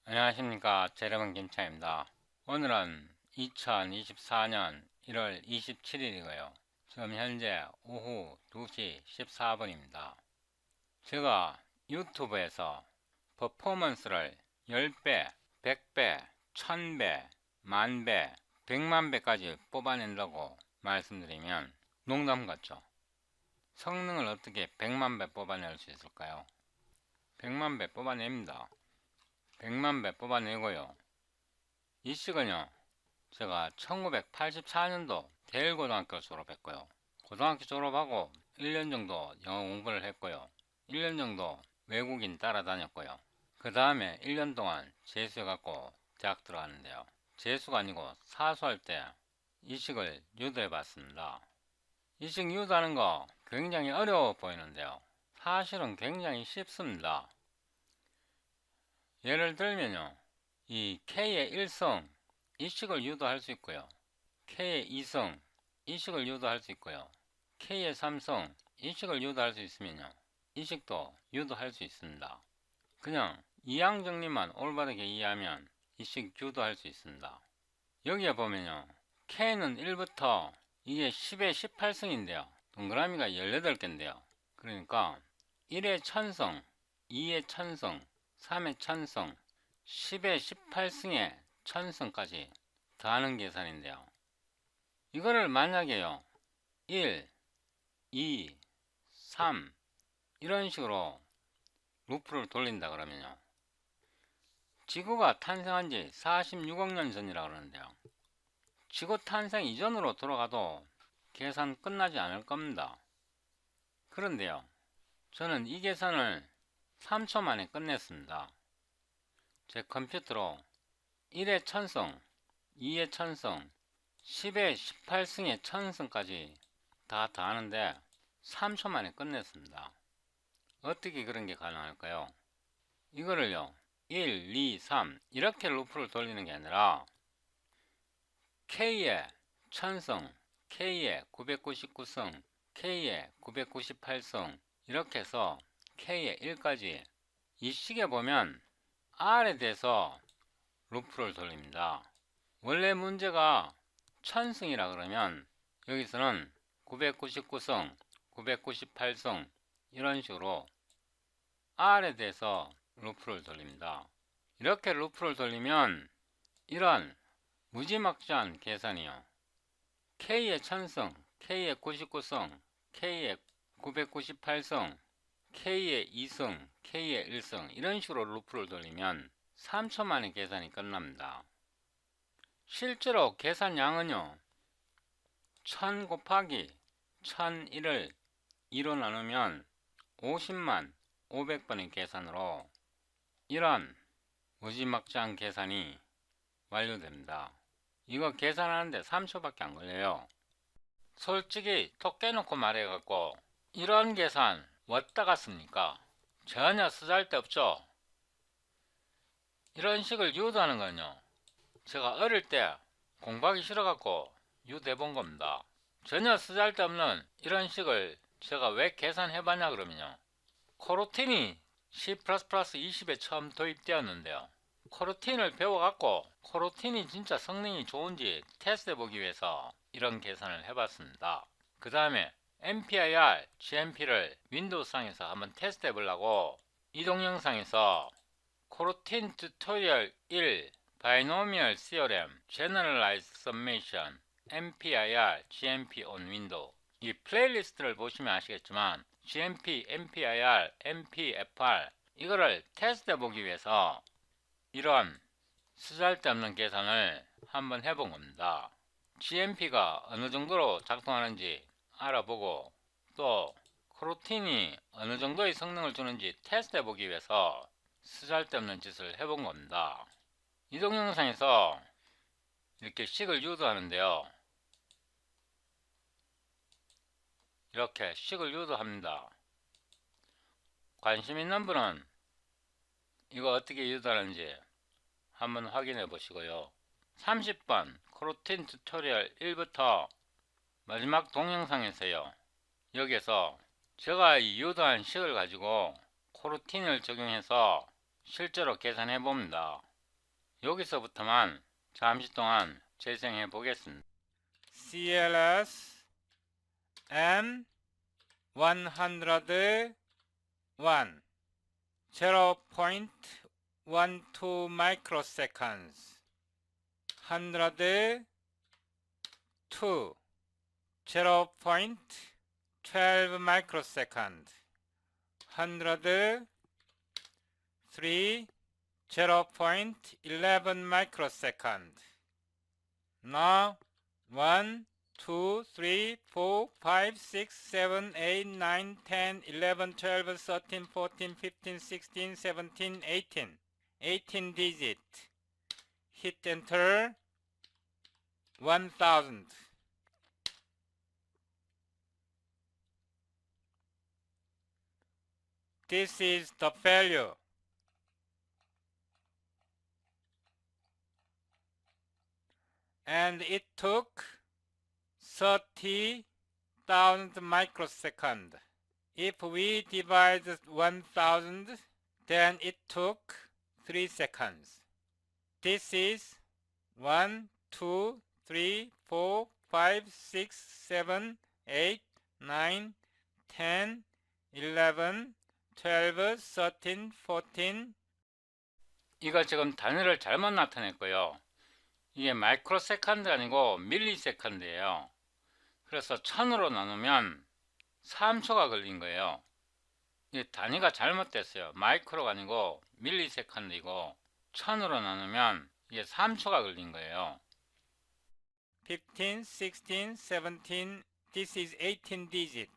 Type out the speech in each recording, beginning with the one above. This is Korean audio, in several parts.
안녕하십니까. 제레번 김차입니다. 오늘은 2024년 1월 27일이고요. 지금 현재 오후 2시 14분입니다. 제가 유튜브에서 퍼포먼스를 10배, 100배, 1000배, 만배, 100만배까지 뽑아낸다고 말씀드리면 농담 같죠? 성능을 어떻게 100만배 뽑아낼 수 있을까요? 100만배 뽑아냅니다. 100만배 뽑아내고요. 이 식은요, 제가 1984년도 대일고등학교 졸업했고요. 고등학교 졸업하고 1년 정도 영어 공부를 했고요. 1년 정도 외국인 따라다녔고요. 그 다음에 1년 동안 재수해갖고 대학 들어갔는데요. 재수가 아니고 사수할 때 이식을 유도해 봤습니다. 이식 유도하는 거 굉장히 어려워 보이는데요. 사실은 굉장히 쉽습니다. 예를 들면요, 이 K의 1성 이식을 유도할 수 있고요. K의 2성 이식을 유도할 수 있고요. K의 3성 이식을 유도할 수 있으면요, 이식도 유도할 수 있습니다. 그냥 이항 정리만 올바르게 이해하면 이식 유도할 수 있습니다. 여기에 보면요, K는 1부터 이게 10의 18승인데요. 동그라미가 18개인데요. 그러니까 1의 1000성, 2의 1000성, 3의 1000성, 10의 18승에 1000승까지 더하는 계산인데요. 이거를 만약에요, 1, 2, 3 이런 식으로 루프를 돌린다 그러면요, 지구가 탄생한 지 46억 년 전이라 그러는데요. 지구 탄생 이전으로 돌아가도 계산 끝나지 않을 겁니다. 그런데요, 저는 이 계산을 3초 만에 끝냈습니다. 제 컴퓨터로 1의 1000성, 2의 1000성, 10의 18승의 1000승까지 다 더하는데 3초 만에 끝냈습니다. 어떻게 그런 게 가능할까요? 이거를요, 1, 2, 3 이렇게 루프를 돌리는 게 아니라 K의 1000성, K의 999성, K의 998성 이렇게 해서 K의 1까지 이 식에 보면 R에 대해서 루프를 돌립니다. 원래 문제가 1000승이라 그러면 여기서는 999성, 998성 이런 식으로 R에 대해서 루프를 돌립니다. 이렇게 루프를 돌리면 이런 무지막지한 계산이요, K의 1000성, K의 99성, K의 998성, K의 2성, K의 1성 이런 식으로 루프를 돌리면 3초 만에 계산이 끝납니다. 실제로 계산량은요, 1000 곱하기 1001을 2로 나누면 50만 500번의 계산으로 이런 무지막지한 계산이 완료됩니다. 이거 계산하는데 3초밖에 안 걸려요. 솔직히 톡 깨놓고 말해갖고 이런 계산 왔다 갔습니까? 전혀 쓰잘데없죠. 이런 식을 유도하는 건요, 제가 어릴 때 공부하기 싫어갖고 유도해본 겁니다. 전혀 쓰잘데없는 이런 식을 제가 왜 계산해봤냐 그러면요, 코르틴이 C++20에 처음 도입되었는데요, 코르틴을 배워갖고 코르틴이 진짜 성능이 좋은지 테스트해보기 위해서 이런 계산을 해봤습니다. 그 다음에 MPIR, GMP를 윈도우상에서 한번 테스트해보려고 이 동영상에서 코르틴 튜토리얼 1 바이노미얼 시어렘 제너럴라이즈 서메이션 MPIR, GMP on Windows 이 플레이리스트를 보시면 아시겠지만 GMP, MPIR, MPFR 이거를 테스트해보기 위해서 이런 쓰잘데없는 계산을 한번 해본 겁니다. GMP가 어느 정도로 작동하는지 알아보고 또 코르틴이 어느 정도의 성능을 주는지 테스트해보기 위해서 쓰잘데없는 짓을 해본 겁니다. 이 동영상에서 이렇게 식을 유도하는데요, 이렇게 식을 유도합니다. 관심 있는 분은 이거 어떻게 유도하는지 한번 확인해 보시고요. 30번 코르틴 튜토리얼 1부터 마지막 동영상에서요, 여기에서 제가 이 유도한 식을 가지고 코르틴을 적용해서 실제로 계산해 봅니다. 여기서부터만 잠시 동안 재생해 보겠습니다. CLS M101 0.12 microseconds 102 0.12 microsecond 103 0.11 microsecond. Now 1 2 3 4 5 6 7 8 9 10 11 12 13 14 15 16 17 18 digit. Hit enter. 1000. This is the failure. And it took 30,000 microseconds. If we divide 1000, then it took 3 seconds. This is 1, 2, 3, 4, 5, 6, 7, 8, 9, 10, 11, 12, 13, 14. 이거 지금 단위를 잘못 나타냈고요. 이게 마이크로세컨드 아니고 밀리세컨드예요. 그래서 1000으로 나누면 3초가 걸린 거예요. 이 단위가 잘못됐어요. 마이크로가 아니고 밀리세컨드이고 1000으로 나누면 이게 3초가 걸린 거예요. 15, 16, 17, this is 18 digit.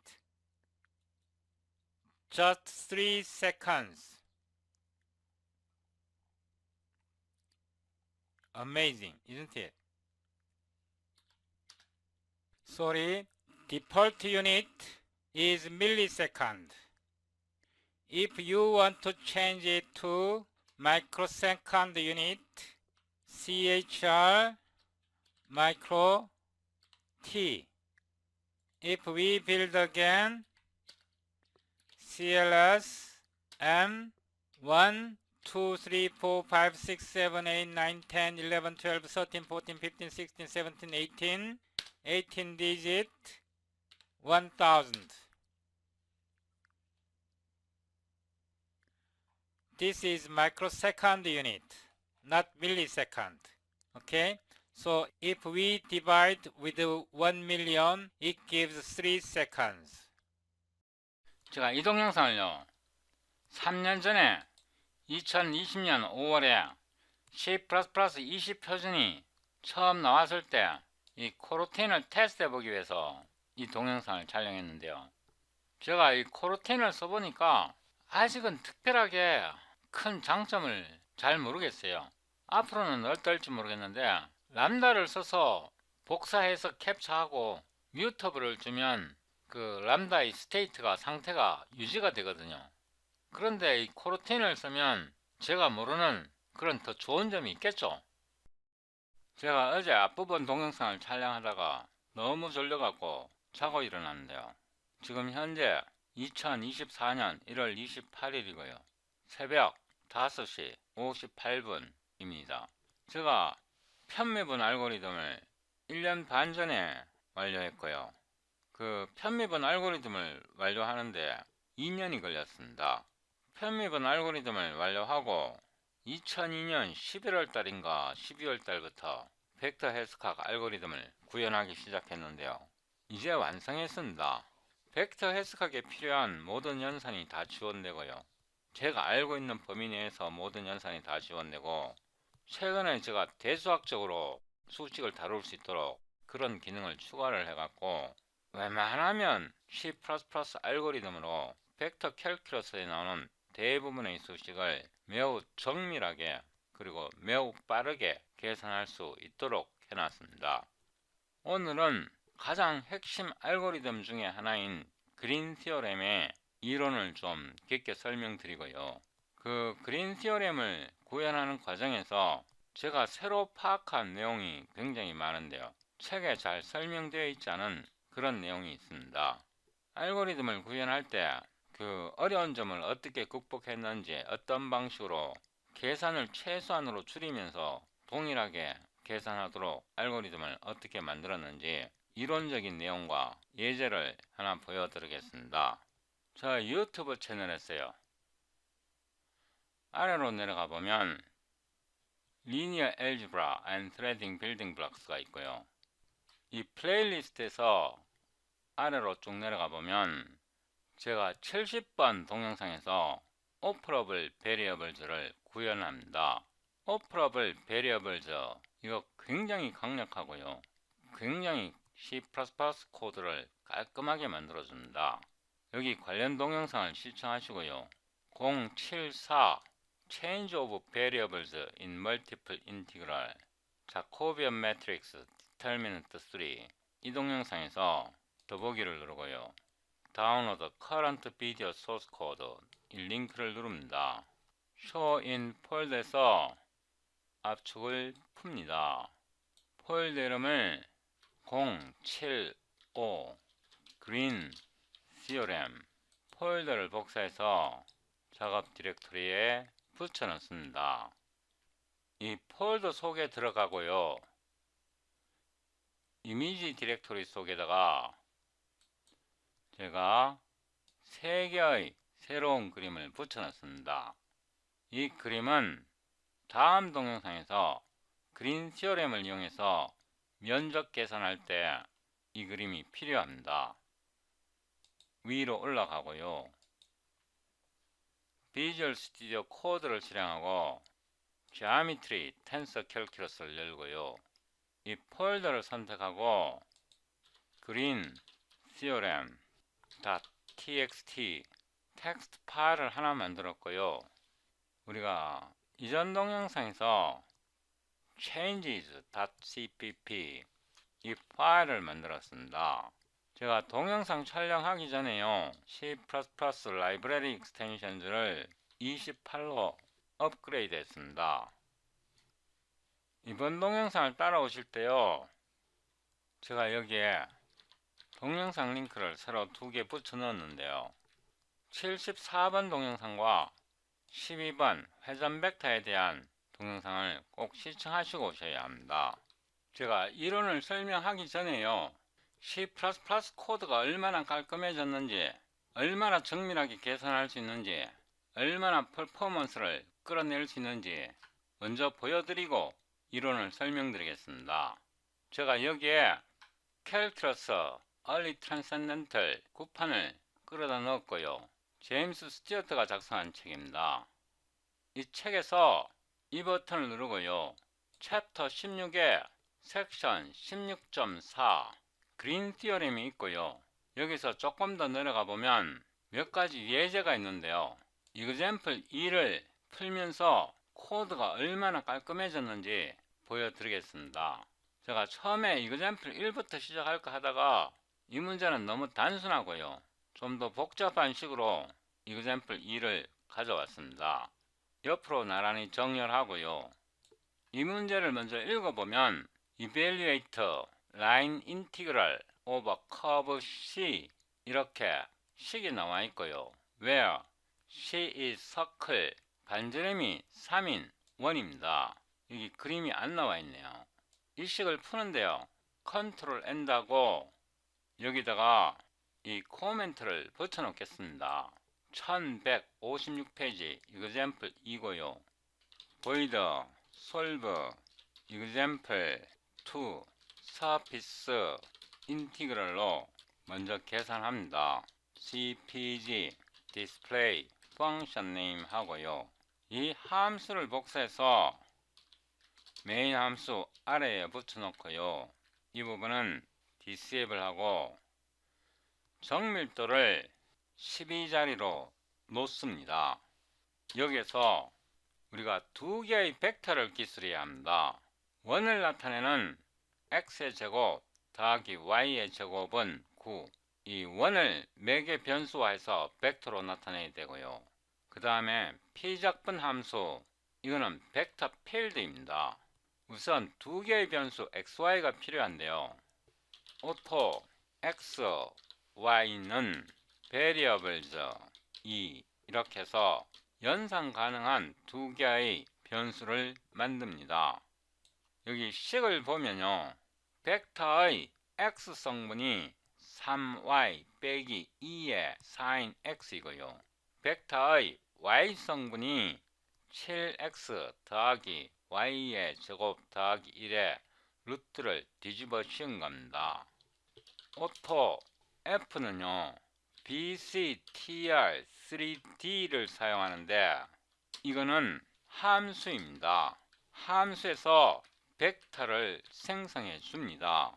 Just 3 seconds. Amazing, isn't it? Sorry, default unit is millisecond. If you want to change it to microsecond unit, CHR micro T. If we build again, CLS M 1 2 3 4 5 6 7 8 9 10 11 12 13 14 15 16 17 18 digit 1000. This is microsecond unit, not millisecond. Okay, so if we divide with 1 million, it gives 3 seconds. 제가 이 동영상을요 3년 전에 2020년 5월에 C++ 20 표준이 처음 나왔을 때 이 코르틴을 테스트해 보기 위해서 이 동영상을 촬영했는데요. 제가 이 코르틴을 써보니까 아직은 특별하게 큰 장점을 잘 모르겠어요. 앞으로는 어떨지 모르겠는데 람다를 써서 복사해서 캡처하고 뮤터블을 주면 그 람다의 스테이트가 상태가 유지가 되거든요. 그런데 이 코르틴을 쓰면 제가 모르는 그런 더 좋은 점이 있겠죠. 제가 어제 앞부분 동영상을 촬영하다가 너무 졸려갖고 자고 일어났는데요. 지금 현재 2024년 1월 28일이고요. 새벽 5시 58분입니다. 제가 편미분 알고리즘을 1년 반 전에 완료했고요. 그 편미분 알고리즘을 완료하는데 2년이 걸렸습니다. 편미분 알고리즘을 완료하고 2002년 11월 달인가 12월 달부터 벡터 해석학 알고리즘을 구현하기 시작했는데요. 이제 완성했습니다. 벡터 해석학에 필요한 모든 연산이 다 지원되고요. 제가 알고 있는 범위 내에서 모든 연산이 다 지원되고 최근에 제가 대수학적으로 수식을 다룰 수 있도록 그런 기능을 추가를 해갖고 웬만하면 C++ 알고리즘으로 벡터 캘큘러스에 나오는 대부분의 수식을 매우 정밀하게 그리고 매우 빠르게 계산할 수 있도록 해놨습니다. 오늘은 가장 핵심 알고리즘 중에 하나인 그린 시어렘의 이론을 좀 깊게 설명드리고요. 그 그린 시어렘을 구현하는 과정에서 제가 새로 파악한 내용이 굉장히 많은데요. 책에 잘 설명되어 있지 않은 그런 내용이 있습니다. 알고리즘을 구현할 때 그 어려운 점을 어떻게 극복했는지 어떤 방식으로 계산을 최소한으로 줄이면서 동일하게 계산하도록 알고리즘을 어떻게 만들었는지 이론적인 내용과 예제를 하나 보여드리겠습니다. 저 유튜브 채널에서요. 아래로 내려가 보면 Linear Algebra and Threading Building Blocks가 있고요. 이 플레이리스트에서 아래로 쭉 내려가 보면 제가 70번 동영상에서 오퍼러블 베리어블즈를 구현합니다. 오퍼러블 베리어블즈 이거 굉장히 강력하고요. 굉장히 C++ 코드를 깔끔하게 만들어줍니다. 여기 관련 동영상을 시청하시고요. 074 Change of Variables in Multiple Integral Jacobian Matrix Determinant 3 이 동영상에서 더보기를 누르고요. 다운로드 Current Video Source Code 이 링크를 누릅니다. Show in 폴더에서 압축을 풉니다. 폴더 이름을 075 Green Theorem 폴더를 복사해서 작업 디렉토리에 붙여 넣습니다. 이 폴더 속에 들어가고요. 이미지 디렉토리 속에다가 제가 3개의 새로운 그림을 붙여 놨습니다. 이 그림은 다음 동영상에서 그린 시어렘을 이용해서 면적 계산할 때 이 그림이 필요합니다. 위로 올라가고요. 비주얼 스튜디오 코드를 실행하고 Geometry Tensor Calculus를 열고요. 이 폴더를 선택하고 Green Theorem .txt 텍스트 파일을 하나 만들었고요. 우리가 이전 동영상에서 changes.cpp 이 파일을 만들었습니다. 제가 동영상 촬영하기 전에요. C++ 라이브러리 익스텐션즈를 28로 업그레이드 했습니다. 이번 동영상을 따라오실 때요. 제가 여기에 동영상 링크를 새로 2개 붙여 넣었는데요. 74번 동영상과 12번 회전 벡터에 대한 동영상을 꼭 시청하시고 오셔야 합니다. 제가 이론을 설명하기 전에요. C++ 코드가 얼마나 깔끔해졌는지, 얼마나 정밀하게 계산할 수 있는지, 얼마나 퍼포먼스를 끌어낼 수 있는지 먼저 보여드리고 이론을 설명드리겠습니다. 제가 여기에 캘큘러스 얼리 트랜센덴탈 9판을 끌어다 넣었고요. 제임스 스튜어트가 작성한 책입니다. 이 책에서 이 버튼을 누르고요. 챕터 16에 섹션 16.4 그린 티어렘이 있고요. 여기서 조금 더 내려가 보면 몇 가지 예제가 있는데요. example 2를 풀면서 코드가 얼마나 깔끔해졌는지 보여드리겠습니다. 제가 처음에 example 1부터 시작할까 하다가 이 문제는 너무 단순하고요. 좀 더 복잡한 식으로 example 2를 가져왔습니다. 옆으로 나란히 정렬하고요. 이 문제를 먼저 읽어보면 Evaluate Line Integral over Curve C 이렇게 식이 나와 있고요. Where C is circle 반지름이 3인 원입니다. 여기 그림이 안 나와 있네요. 이 식을 푸는데요. Ctrl N하고 여기다가 이 코멘트를 붙여 놓겠습니다. 1156페이지 example 2고요. void solve example 2 surface integral로 먼저 계산합니다. cpg display function name 하고요. 이 함수를 복사해서 메인 함수 아래에 붙여 놓고요. 이 부분은 disable 하고 정밀도를 12자리로 놓습니다. 여기에서 우리가 2개의 벡터를 기술해야 합니다. 원을 나타내는 x의 제곱 더하기 y의 제곱은 9. 이 원을 매개 변수화해서 벡터로 나타내야 되고요. 그 다음에 p적분 함수 이거는 벡터 필드입니다. 우선 2개의 변수 xy가 필요한데요. auto x, y는 variables 2 이렇게 해서 연산 가능한 두 개의 변수를 만듭니다. 여기 식을 보면요. 벡터의 x 성분이 3y 빼기 2의 sin x이고요. 벡터의 y 성분이 7x 더하기 y의 제곱 더하기 1의 루트를 뒤집어 씌운 겁니다. 오토 F는요. BCTR3D를 사용하는데 이거는 함수입니다. 함수에서 벡터를 생성해 줍니다.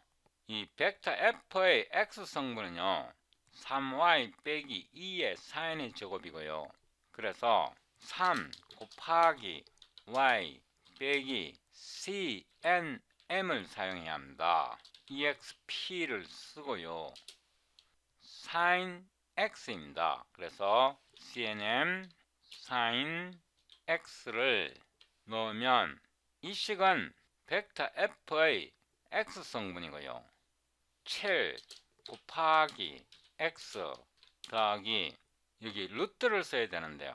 이 벡터 F의 X 성분은요. 3y 빼기 2의 sin의 제곱이고요. 그래서 3 곱하기 y 빼기 cnm을 사용해야 합니다. exp를 쓰고요. sin x입니다. 그래서 cnm sin x를 넣으면 이 식은 벡터 f의 x 성분이고요. 7 곱하기 x 더하기 여기 루트를 써야 되는데요.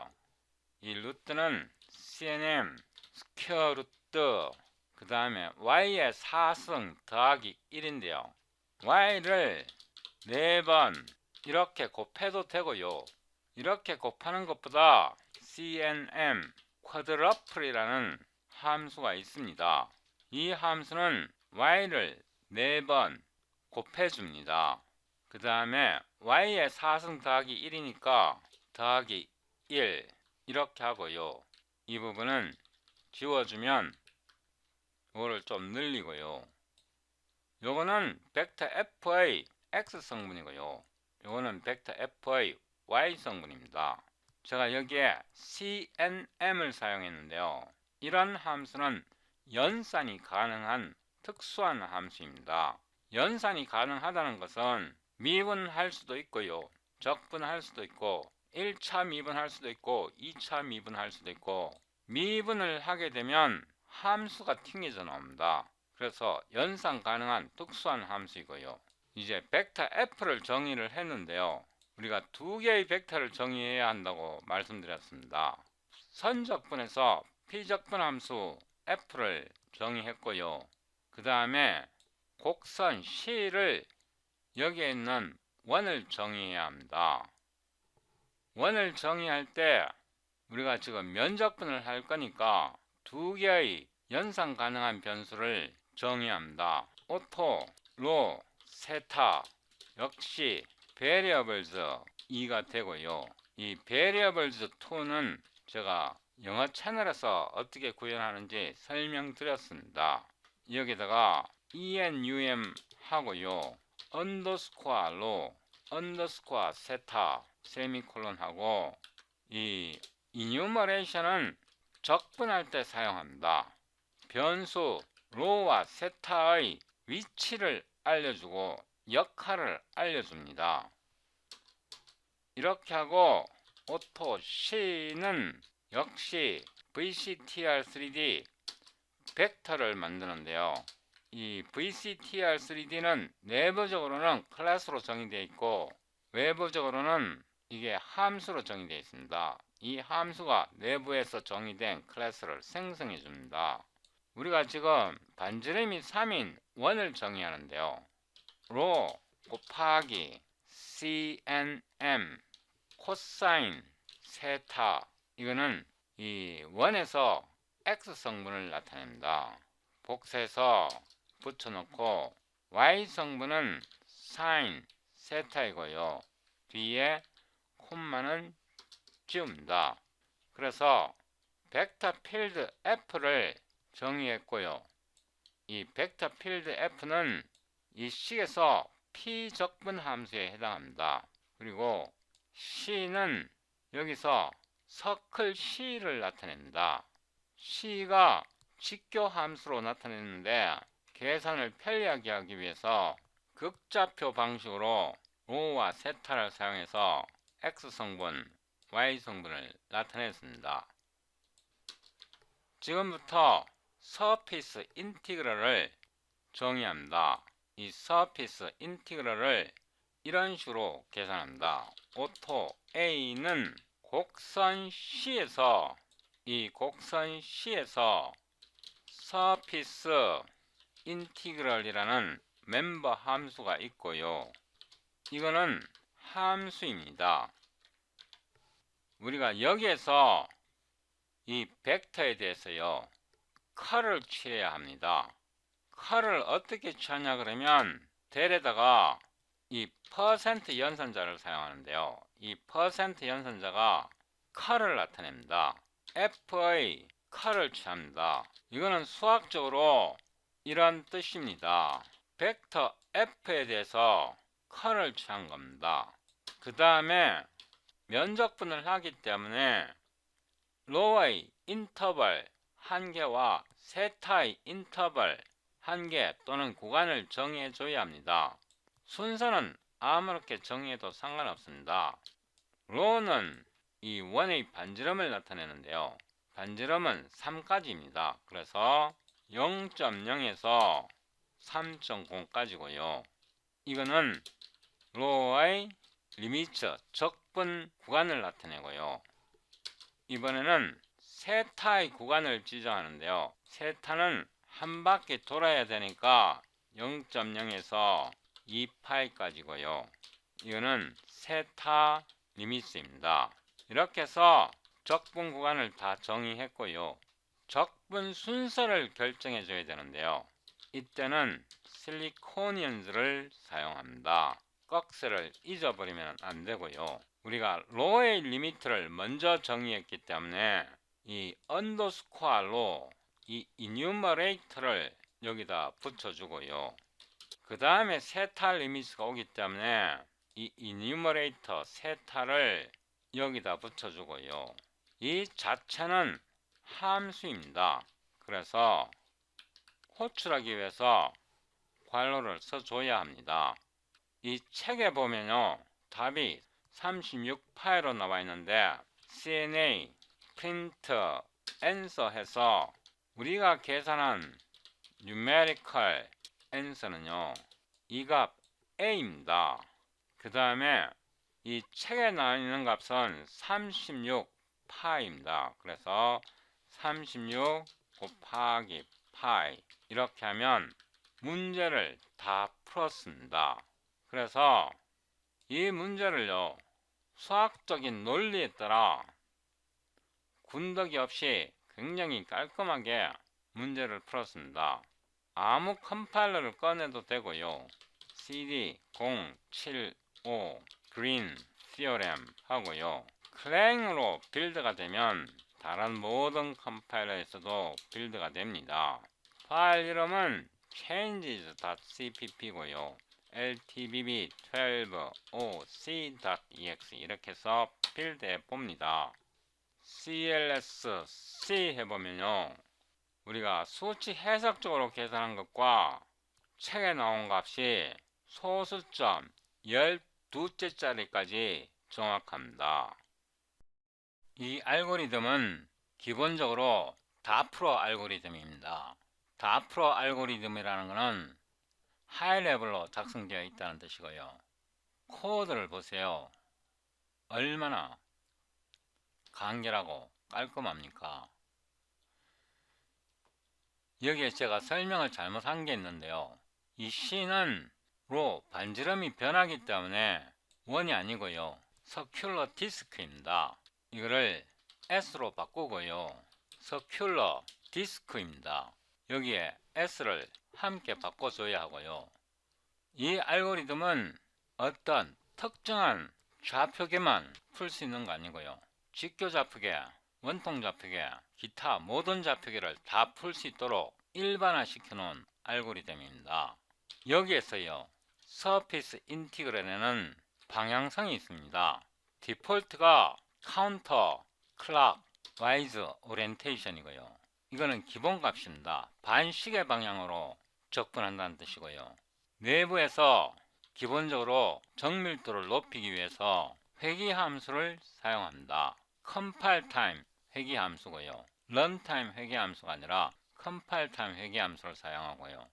이 루트는 cnm 스퀘어 루트 그 다음에 y의 4승 더하기 1인데요. y를 4번 이렇게 곱해도 되고요. 이렇게 곱하는 것보다 cnm 쿼드러플이라는 함수가 있습니다. 이 함수는 y를 4번 곱해줍니다. 그 다음에 y의 4승 더하기 1이니까 더하기 1 이렇게 하고요. 이 부분은 지워주면 이거를 좀 늘리고요. 요거는 벡터 f의 x 성분이고요. 요거는 벡터 f의 y 성분입니다. 제가 여기에 cnm을 사용했는데요. 이런 함수는 연산이 가능한 특수한 함수입니다. 연산이 가능하다는 것은 미분할 수도 있고요. 적분할 수도 있고 1차 미분할 수도 있고 2차 미분할 수도 있고 미분을 하게 되면 함수가 튕겨져 나옵니다. 그래서 연산 가능한 특수한 함수이고요. 이제 벡터 f를 정의를 했는데요. 우리가 두 개의 벡터를 정의해야 한다고 말씀드렸습니다. 선적분에서 피적분 함수 f를 정의했고요. 그 다음에 곡선 C를 여기에 있는 원을 정의해야 합니다. 원을 정의할 때 우리가 지금 면적분을 할 거니까 두 개의 연산 가능한 변수를 정의합니다. 오토, 로, 세타 역시 variables 2가 되고요. 이 variables 2는 제가 영어 채널에서 어떻게 구현하는지 설명드렸습니다. 여기다가 enum 하고요. 언더스코어 로, 언더스코어 세타, 세미콜론 하고 이 enumeration은 적분할 때 사용합니다. 변수 로와 세타의 위치를 알려주고 역할을 알려줍니다. 이렇게 하고 오토 C는 역시 VCTR3D 벡터를 만드는데요. 이 VCTR3D는 내부적으로는 클래스로 정의되어 있고 외부적으로는 이게 함수로 정의되어 있습니다. 이 함수가 내부에서 정의된 클래스를 생성해 줍니다. 우리가 지금 반지름이 3인 원을 정의하는데요. 로 곱하기 cnm 코사인 세타 이거는 이 원에서 x 성분을 나타냅니다. 복사해서 붙여놓고 y 성분은 sin 세타이고요. 뒤에 콤마는 지웁니다. 그래서 벡터 필드 f를 정의했고요. 이 벡터 필드 f는 이 식에서 피적분 함수에 해당합니다. 그리고 c는 여기서 서클 c를 나타냅니다. c가 직교 함수로 나타냈는데 계산을 편리하게 하기 위해서 극좌표 방식으로 로와 세타를 사용해서 x 성분, y 성분을 나타냈습니다. 지금부터 서피스 인티그럴을 정의합니다. 이 서피스 인티그럴을 이런 식으로 계산합니다. 오토 a는 곡선 C에서 이 곡선 C에서 서피스 인티그럴이라는 멤버 함수가 있고요. 이거는 함수입니다. 우리가 여기에서 이 벡터에 대해서요, 컬을 취해야 합니다. 컬을 어떻게 취하냐 그러면 델에다가 이 퍼센트 연산자를 사용하는데요. 이 퍼센트 연산자가 컬을 나타냅니다. F의 컬을 취합니다. 이거는 수학적으로 이런 뜻입니다. 벡터 F에 대해서 컬을 취한 겁니다. 그 다음에 면적분을 하기 때문에 로의 인터벌 1개와 세타의 인터벌 1개 또는 구간을 정해 줘야 합니다. 순서는 아무렇게 정해도 상관없습니다. 로는 이 원의 반지름을 나타내는데요. 반지름은 3까지입니다. 그래서 0.0에서 3.0까지고요. 이거는 로의 리미트 적분 구간을 나타내고요. 이번에는 세타의 구간을 지정하는데요. 세타는 한 바퀴 돌아야 되니까 0.0에서 2파이까지고요. 이거는 세타 리미트입니다. 이렇게 해서 적분 구간을 다 정의했고요. 적분 순서를 결정해 줘야 되는데요. 이때는 실리코니언즈를 사용합니다. 꺽쇠를 잊어버리면 안 되고요. 우리가 로의 리미트를 먼저 정의했기 때문에 이 언더스코어로 이 이뉴머레이터를 여기다 붙여주고요. 그 다음에 세타 리미트가 오기 때문에 이 이뉴머레이터 세타를 여기다 붙여주고요. 이 자체는 함수입니다. 그래서 호출하기 위해서 괄호를 써줘야 합니다. 이 책에 보면요, 답이 36파일로 나와 있는데 CNA, print, answer 해서 우리가 계산한 numerical answer는요, 이 값 A입니다. 그 다음에 이 책에 나와 있는 값은 36파입니다. 그래서 36 곱하기 파이 이렇게 하면 문제를 다 풀었습니다. 그래서 이 문제를요, 수학적인 논리에 따라 군더기 없이 굉장히 깔끔하게 문제를 풀었습니다. 아무 컴파일러를 꺼내도 되고요. CD075 그린 시어렘 하고요. 클랭으로 빌드가 되면 다른 모든 컴파일러에서도 빌드가 됩니다. 파일 이름은 changes.cpp고요. ltbb12oc.exe 이렇게 해서 빌드해 봅니다. cls-c 해보면요, 우리가 수치 해석적으로 계산한 것과 책에 나온 값이 소수점 12째 자리까지 정확합니다. 이 알고리즘은 기본적으로 다프로 알고리즘입니다. 다프로 알고리즘이라는 것은 하이 레벨로 작성되어 있다는 뜻이고요. 코드를 보세요. 얼마나 간결하고 깔끔합니까? 여기에 제가 설명을 잘못한 게 있는데요. 이 C는 로 반지름이 변하기 때문에 원이 아니고요, 서큘러 디스크입니다. 이거를 S로 바꾸고요, 서큘러 디스크입니다. 여기에 S를 함께 바꿔줘야 하고요. 이 알고리즘은 어떤 특정한 좌표계만 풀 수 있는 거 아니고요, 직교 좌표계, 원통 좌표계, 기타 모든 좌표계를 다 풀 수 있도록 일반화 시켜놓은 알고리즘입니다. 여기에서요, 서피스 인티그럴에는 방향성이 있습니다. 디폴트가 카운터, 클락, 와이즈 오리엔테이션이고요. 이거는 기본값입니다. 반시계 방향으로 접근한다는 뜻이고요. 내부에서 기본적으로 정밀도를 높이기 위해서 회귀함수를 사용합니다. 컴파일 타임 회귀함수고요. 런타임 회귀함수가 아니라 컴파일 타임 회귀함수를 사용하고요.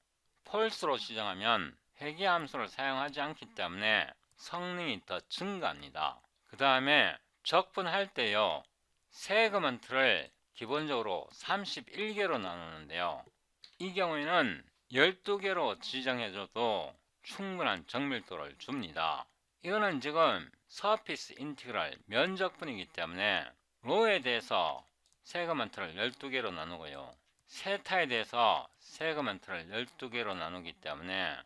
폴스로 지정하면 회귀함수를 사용하지 않기 때문에 성능이 더 증가합니다. 그 다음에 적분할 때요, 세그먼트를 기본적으로 31개로 나누는데요. 이 경우에는 12개로 지정해줘도 충분한 정밀도를 줍니다. 이거는 지금 서피스 인티그랄 면적분이기 때문에 로에 대해서 세그먼트를 12개로 나누고요. 세타에 대해서 세그먼트를 12개로 나누기 때문에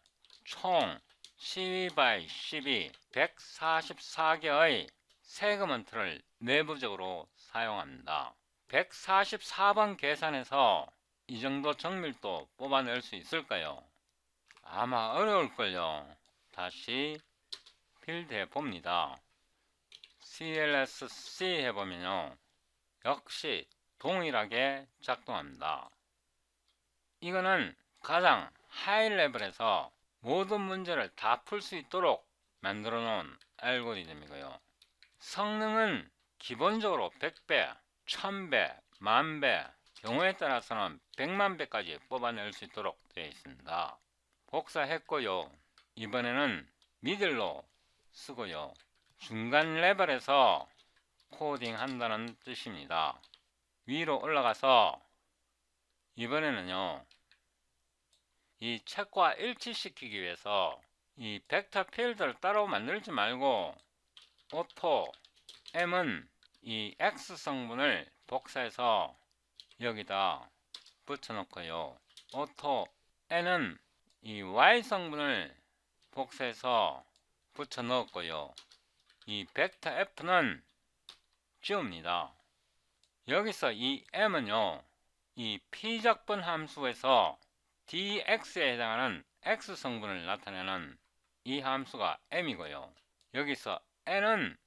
총 12/12 144개의 세그먼트를 내부적으로 사용합니다. 144번 계산해서 이 정도 정밀도 뽑아낼 수 있을까요? 아마 어려울걸요. 다시 필드 해봅니다. CLSC 해보면요, 역시 동일하게 작동합니다. 이거는 가장 하이 레벨에서 모든 문제를 다 풀 수 있도록 만들어 놓은 알고리즘이고요. 성능은 기본적으로 100배, 1000배, 만배, 경우에 따라서는 100만배까지 뽑아낼 수 있도록 되어 있습니다. 복사했고요. 이번에는 미들로 쓰고요. 중간 레벨에서 코딩 한다는 뜻입니다. 위로 올라가서 이번에는요, 이 책과 일치시키기 위해서 이 벡터 필드를 따로 만들지 말고 오토 M은 이 X 성분을 복사해서 여기다 붙여놓고요. 오토 N은 이 Y 성분을 복사해서 붙여 넣었고요. 이 벡터 F는 지웁니다. 여기서 이 M은요, 이 P적분 함수에서 dx에 해당하는 x 성분을 나타내는 이 함수가 m이고요. 여기서 n은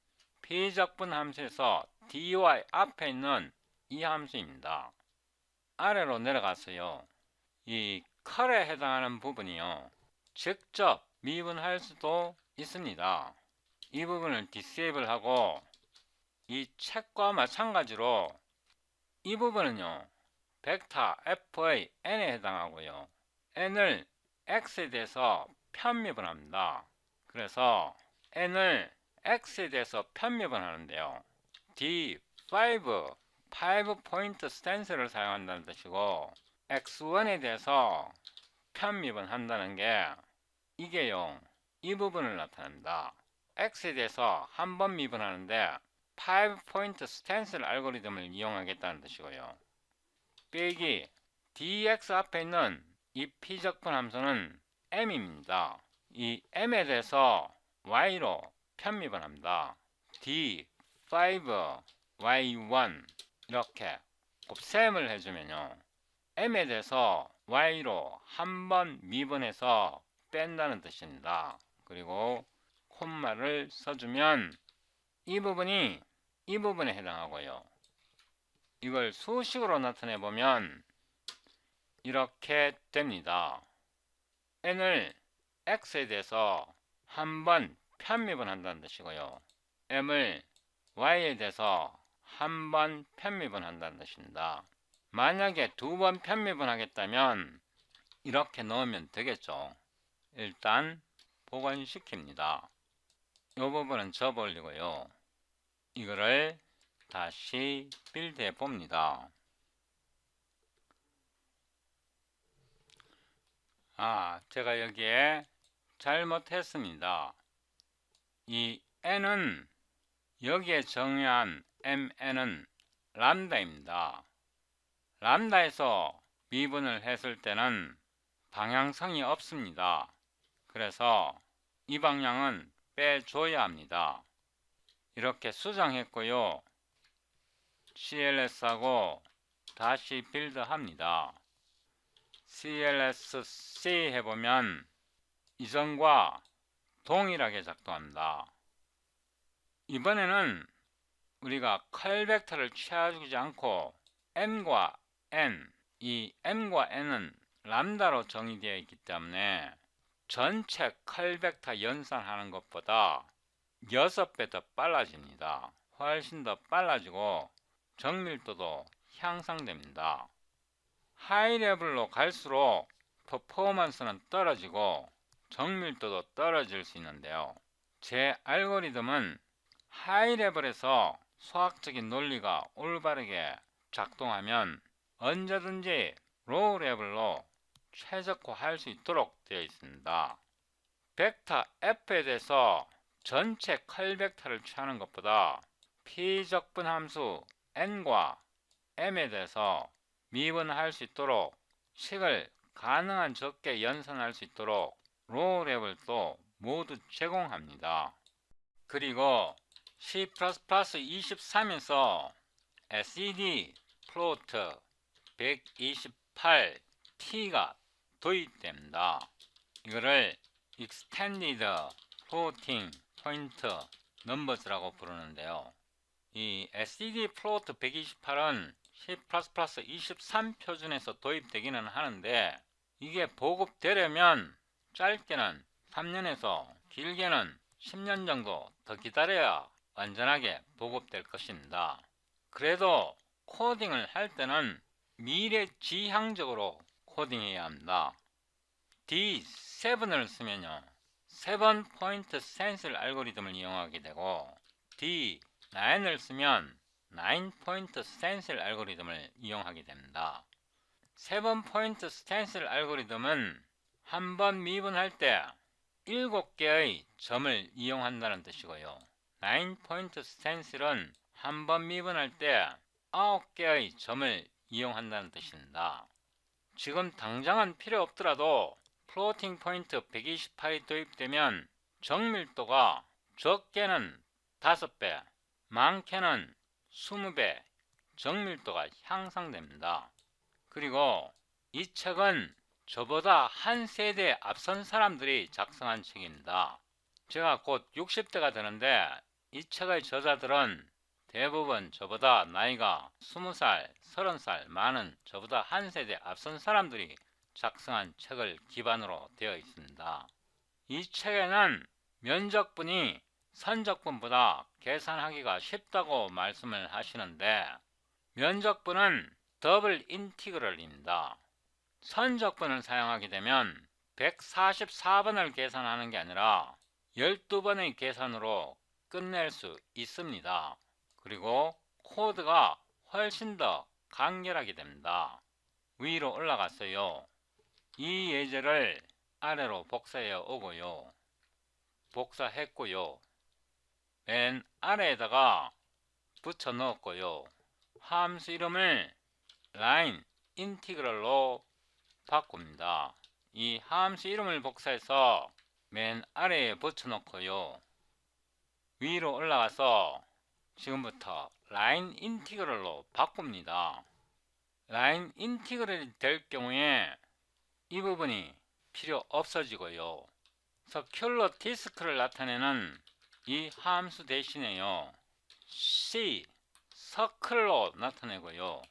P적분 함수에서 dy 앞에 있는 이 함수입니다. 아래로 내려가서요, 이 컬에 해당하는 부분이요, 직접 미분할 수도 있습니다. 이 부분을 disable 하고, 이 책과 마찬가지로 이 부분은요, 벡터 f의 n에 해당하고요, n을 x에 대해서 편미분 합니다. 그래서 n을 x에 대해서 편미분 하는데요, D5 5포인트 스탠스를 사용한다는 뜻이고, x1에 대해서 편미분 한다는 게 이게요, 이 부분을 나타냅니다. x에 대해서 한 번 미분하는데 5포인트 스탠스 알고리즘을 이용하겠다는 뜻이고요. 빼기 dx 앞에 있는 이 P적분 함수는 m입니다. 이 m에 대해서 y로 편미분합니다. d5 y1 이렇게 곱셈을 해주면요, m에 대해서 y로 한 번 미분해서 뺀다는 뜻입니다. 그리고 콤마를 써주면 이 부분이 이 부분에 해당하고요. 이걸 수식으로 나타내 보면 이렇게 됩니다. n을 x에 대해서 한 번 편미분 한다는 뜻이고요, m을 y에 대해서 한 번 편미분 한다는 뜻입니다. 만약에 두 번 편미분 하겠다면 이렇게 넣으면 되겠죠. 일단 복원시킵니다. 이 부분은 접어올리고요, 이거를 다시 빌드해 봅니다. 제가 여기에 잘못했습니다. 이 n은 여기에 정의한 mn은 람다입니다. 람다에서 미분을 했을 때는 방향성이 없습니다. 그래서 이 방향은 빼줘야 합니다. 이렇게 수정했고요, CLS하고 다시 빌드합니다. CLSC 해보면 이전과 동일하게 작동합니다. 이번에는 우리가 컬 벡터를 취하지 않고 m과 n, 이 m과 n은 람다로 정의되어 있기 때문에 전체 컬 벡터 연산하는 것보다 6배 더 빨라집니다. 훨씬 더 빨라지고 정밀도도 향상됩니다. 하이 레벨로 갈수록 퍼포먼스는 떨어지고 정밀도도 떨어질 수 있는데요, 제 알고리즘은 하이 레벨에서 수학적인 논리가 올바르게 작동하면 언제든지 로우 레벨로 최적화할 수 있도록 되어 있습니다. 벡터 F에 대해서 전체 컬 벡터를 취하는 것보다 피적분 함수 n과 m에 대해서 미분할 수 있도록 식을 가능한 적게 연산할 수 있도록 로우 레벨도 모두 제공합니다. 그리고 C++23에서 SED 플로트 128T가 도입됩니다. 이거를 Extended Floating Point Numbers라고 부르는데요. 이 SED 플로트 128은 C++23 표준에서 도입되기는 하는데 이게 보급되려면 짧게는 3년에서 길게는 10년 정도 더 기다려야 완전하게 보급될 것입니다. 그래도 코딩을 할 때는 미래지향적으로 코딩해야 합니다. D7을 쓰면요 7포인트 스텐실 알고리즘을 이용하게 되고 D9을 쓰면 9포인트 스텐실 알고리즘을 이용하게 됩니다. 7포인트 스텐실 알고리즘은 한번 미분할 때 7개의 점을 이용한다는 뜻이고요. 9포인트 스텐실은 한번 미분할 때 9개의 점을 이용한다는 뜻입니다. 지금 당장은 필요 없더라도 플로팅 포인트 128이 도입되면 정밀도가 적게는 5배, 많게는 20배 정밀도가 향상됩니다. 그리고 이 책은 저보다 한 세대 앞선 사람들이 작성한 책입니다. 제가 곧 60대가 되는데 이 책의 저자들은 대부분 저보다 나이가 20살, 30살 많은 저보다 한 세대 앞선 사람들이 작성한 책을 기반으로 되어 있습니다. 이 책에는 면적분이 선적분보다 계산하기가 쉽다고 말씀을 하시는데 면적분은 더블 인티그럴입니다. 선적분을 사용하게 되면 144번을 계산하는 게 아니라 12번의 계산으로 끝낼 수 있습니다. 그리고 코드가 훨씬 더 간결하게 됩니다. 위로 올라갔어요. 이 예제를 아래로 복사해 오고요. 복사했고요. 맨 아래에다가 붙여 넣었고요. 함수 이름을 라인 인티그럴로 바꿉니다. 이 함수 이름을 복사해서 맨 아래에 붙여 놓고요. 위로 올라가서 지금부터 라인 인티그럴로 바꿉니다. 라인 인티그럴이 될 경우에 이 부분이 필요 없어지고요. 서큘러 디스크를 나타내는 이 함수 대신에요. C, 서클로 나타내고요.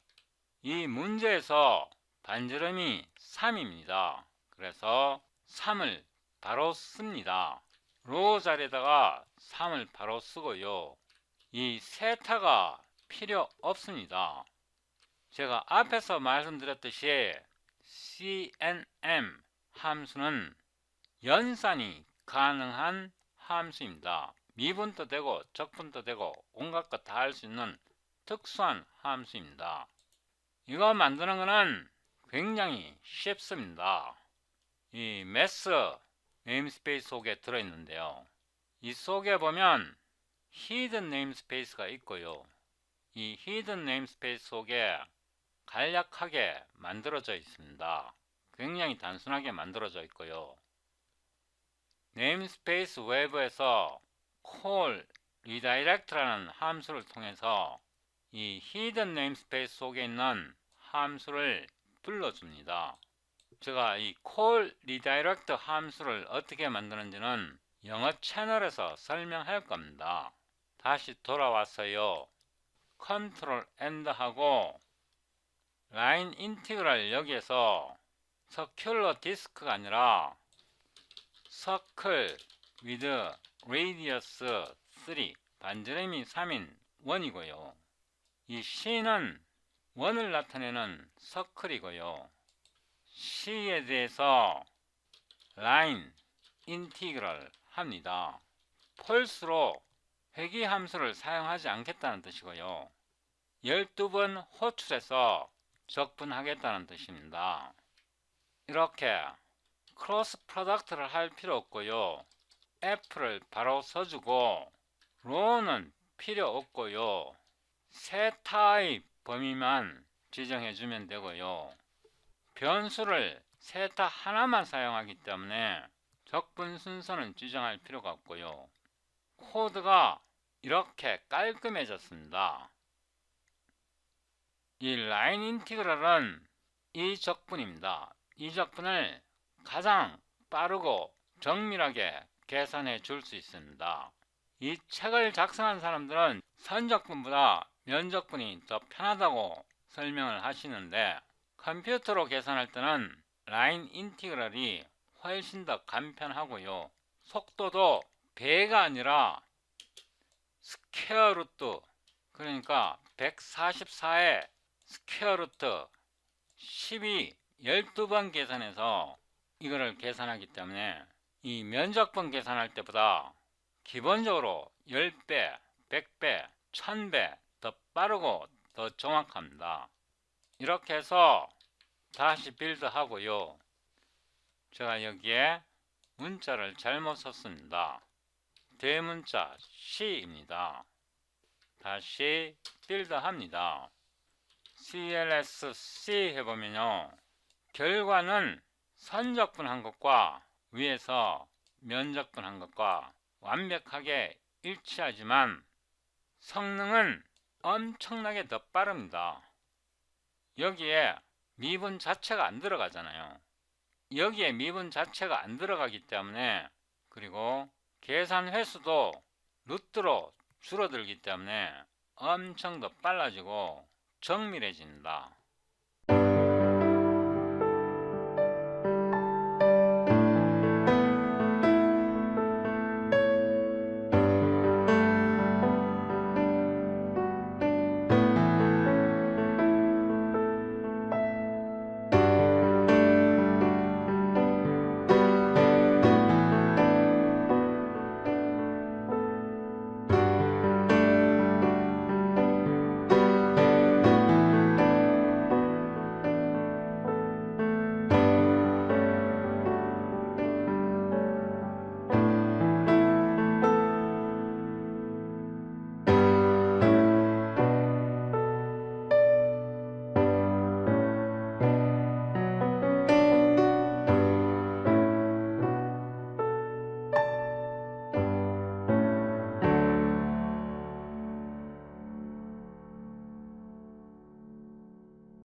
이 문제에서 반지름이 3입니다. 그래서 3을 바로 씁니다. 로 자리에다가 3을 바로 쓰고요. 이 세타가 필요 없습니다. 제가 앞에서 말씀드렸듯이 CNM 함수는 연산이 가능한 함수입니다. 미분도 되고 적분도 되고 온갖 것 다 할 수 있는 특수한 함수입니다. 이거 만드는 거는 굉장히 쉽습니다. 이 매스 네임스페이스 속에 들어있는데요. 이 속에 보면 히든 네임스페이스가 있고요. 이 히든 네임스페이스 속에 간략하게 만들어져 있습니다. 굉장히 단순하게 만들어져 있고요. 네임스페이스 외부에서 call redirect라는 함수를 통해서 이 히든 네임스페이스 속에 있는 함수를 불러줍니다. 제가 이 call redirect 함수를 어떻게 만드는지는 영어 채널에서 설명할 겁니다. 다시 돌아왔어요. 컨트롤 엔드 하고 라인 인티그랄 여기에서 서큘러 디스크가 아니라 서클 with radius 3 반지름이 3인 1이고요. 이 C는 1을 나타내는 서클이고요. C에 대해서 라인 인티그럴 합니다. 펄스로 회귀 함수를 사용하지 않겠다는 뜻이고요. 12번 호출해서 적분하겠다는 뜻입니다. 이렇게 크로스 프로덕트를 할 필요 없고요. F를 바로 써주고 로는 필요 없고요. 세타의 범위만 지정해주면 되고요. 변수를 세타 하나만 사용하기 때문에 적분 순서는 지정할 필요가 없고요. 코드가 이렇게 깔끔해졌습니다. 이 라인 인티그럴은 이 적분입니다. 이 적분을 가장 빠르고 정밀하게 계산해 줄 수 있습니다. 이 책을 작성한 사람들은 선적분보다 면적분이 더 편하다고 설명을 하시는데 컴퓨터로 계산할 때는 라인 인티그럴이 훨씬 더 간편하고요. 속도도 배가 아니라 스퀘어 루트, 그러니까 144의 스퀘어 루트 12, 12번 계산해서 이거를 계산하기 때문에 이 면적분 계산할 때보다 기본적으로 10배, 100배, 1000배 더 빠르고 더 정확합니다. 이렇게 해서 다시 빌드 하고요. 제가 여기에 문자를 잘못 썼습니다. 대문자 C입니다. 다시 빌드 합니다. CLS-C 해보면요. 결과는 선적분 한 것과 위에서 면적분 한 것과 완벽하게 일치하지만 성능은 엄청나게 더 빠릅니다. 여기에 미분 자체가 안 들어가잖아요. 여기에 미분 자체가 안 들어가기 때문에, 그리고 계산 횟수도 루트로 줄어들기 때문에 엄청 더 빨라지고 정밀해진다.